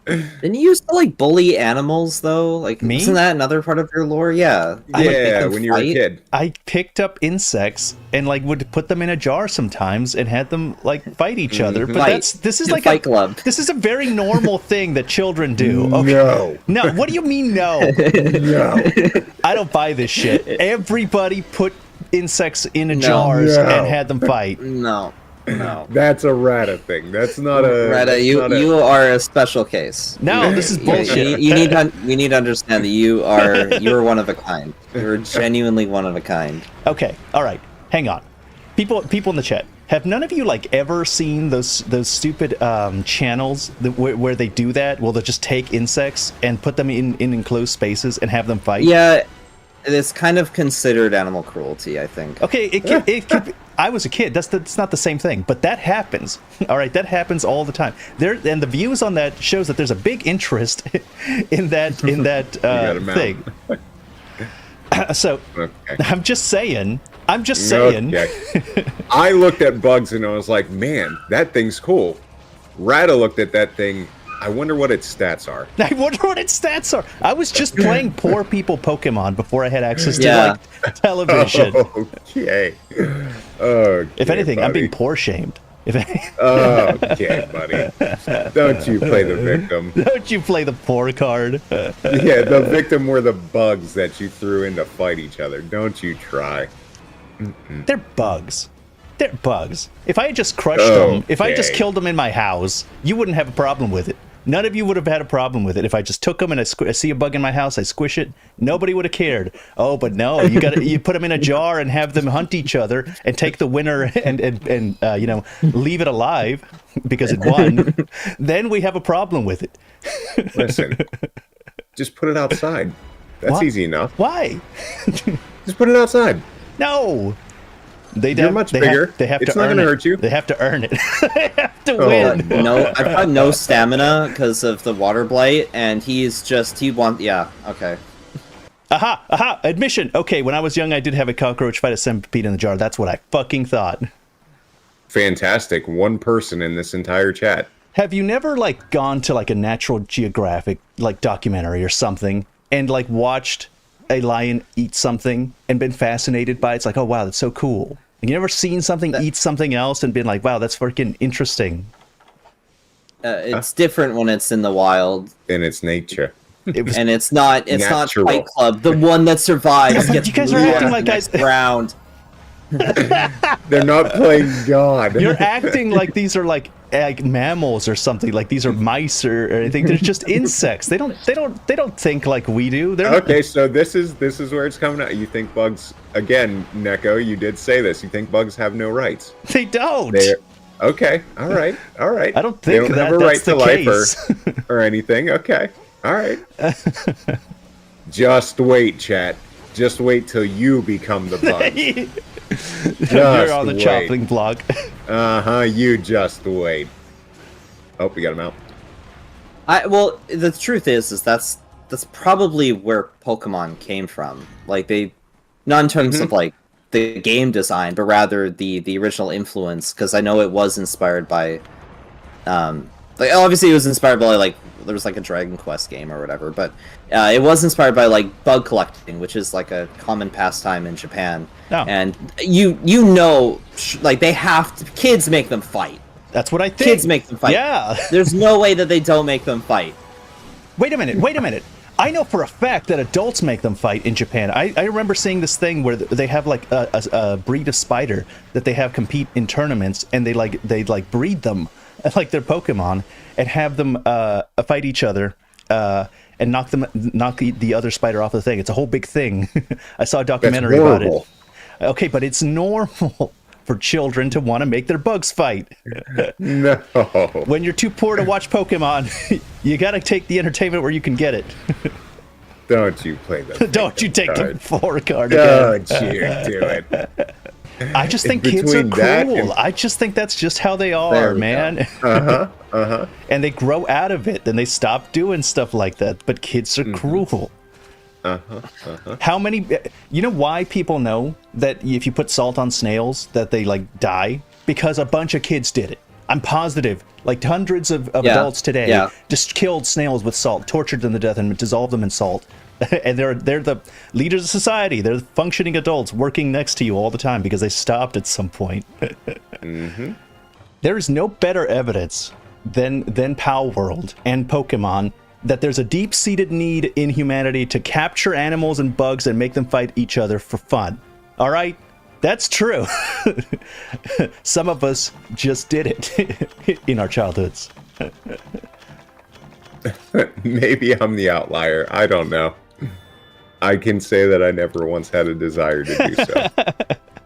Didn't you used to like bully animals though? Like, wasn't Me? that another part of your lore? Yeah, you like make Yeah, them when you were a fight. kid. I picked up insects and like would put them in a jar sometimes and had them like fight each other. But Fight. this is The like Fight Club. this is a very normal thing that children do. Okay. No. No, what do you mean no? No. I don't buy this shit. Everybody put insects in No. jars No. and had them fight. No, no. That's a Rata thing. That's not a... Retta, that's you not a- you are a special case. No, this is You, bullshit. we need to understand that you're one of a kind. You're genuinely one of a kind. Okay, all right. Hang on. People in the chat. Have none of you like ever seen those stupid channels where they do that? Well, they'll just take insects and put them in enclosed spaces and have them fight. Yeah, it's kind of considered animal cruelty, I think. Okay, it could be, I was a kid. That's not the same thing, but that happens. All right, that happens all the time. And the views on that shows that there's a big interest in that thing. So Okay. I'm just saying. Okay. I looked at bugs and I was like, man, that thing's cool. Rata looked at that thing. I wonder what its stats are. I wonder what its stats are. I was just playing poor people Pokemon before I had access to Yeah. like television. Okay. Okay. If anything, I'm buddy. being poor shamed. If Okay, buddy. Don't you play the victim. don't you play the poor card? Yeah, the victim were the bugs that you threw in to fight each other. Don't you try. They're bugs. They're bugs. If I had just crushed them, if I had just Okay. killed them in my house, you wouldn't have a problem with it. None of you would have had a problem with it if I just took them and I see a bug in my house, I squish it. Nobody would have cared. Oh, but no, you put them in a jar and have them hunt each other and take the winner and leave it alive because it won. Then we have a problem with it. Listen, just put it outside. That's What? easy enough. Why? Just put it outside. No. You're much bigger. They have It's to not earn gonna it. hurt you. They have to earn it. They have to Oh, win. No, I've got no stamina because of the water blight, and yeah, okay. Aha! Admission. Okay, when I was young, I did have a cockroach fight a centipede in the jar. That's what I fucking thought. Fantastic. One person in this entire chat. Have you never like gone to like a Natural Geographic like documentary or something and like watched a lion eat something and been fascinated by it? It's like, oh wow, that's so cool. And you never seen something eat something else and been like, wow, that's freaking interesting. It's different when it's in the wild, In its nature. It was and it's not Natural. Fight Club. The one that survives but gets you guys are moved acting on like the guys- next round. They're not playing God. You're acting like these are like mammals or something. Like these are mice or anything. They're just insects. They don't think like we do. They're Okay, so this is where it's coming out. You think bugs again, Neko, you did say this. You think bugs have no rights. They don't. They're okay, all right. I don't They think don't that have a that's right the to life case. or anything. Okay. All right. Just wait, chat. Just wait till you become the bug. You're on the wait. chopping block. Uh-huh, you just wait. Oh, we got him out. Well, the truth is that's probably where Pokemon came from. Like not in terms of like the game design, but rather the original influence. Because I know it was inspired by, like obviously it was inspired by like there was like a Dragon Quest game or whatever, but it was inspired by like bug collecting, which is like a common pastime in Japan. Oh. And like kids make them fight. That's what I think. Kids make them fight. Yeah. There's no way that they don't make them fight. Wait a minute. I know for a fact that adults make them fight in Japan. I remember seeing this thing where they have like a breed of spider that they have compete in tournaments, and they breed them like their Pokemon and have them fight each other and knock the other spider off the thing. It's a whole big thing. I saw a documentary about it. Okay, but it's normal for children to want to make their bugs fight. No. When you're too poor to watch Pokemon, you gotta take the entertainment where you can get it. Don't you play the Don't you take the card. 4 card again. Don't you do it. I just think kids are Between that cruel. and- I just think that's just how they There are, we man. Uh-huh. Uh-huh. And they grow out of it, then they stop doing stuff like that. But kids are cruel. Uh-huh. Uh-huh. How many? You know why people know that if you put salt on snails that they like die? Because a bunch of kids did it. I'm positive, like hundreds of Yeah, adults today yeah. just killed snails with salt, tortured them to death, and dissolved them in salt. And they're the leaders of society. They're functioning adults working next to you all the time because they stopped at some point. There is no better evidence than Pal World and Pokemon that there's a deep-seated need in humanity to capture animals and bugs and make them fight each other for fun. All right? That's true. Some of us just did it in our childhoods. Maybe I'm the outlier. I don't know. I can say that I never once had a desire to do so.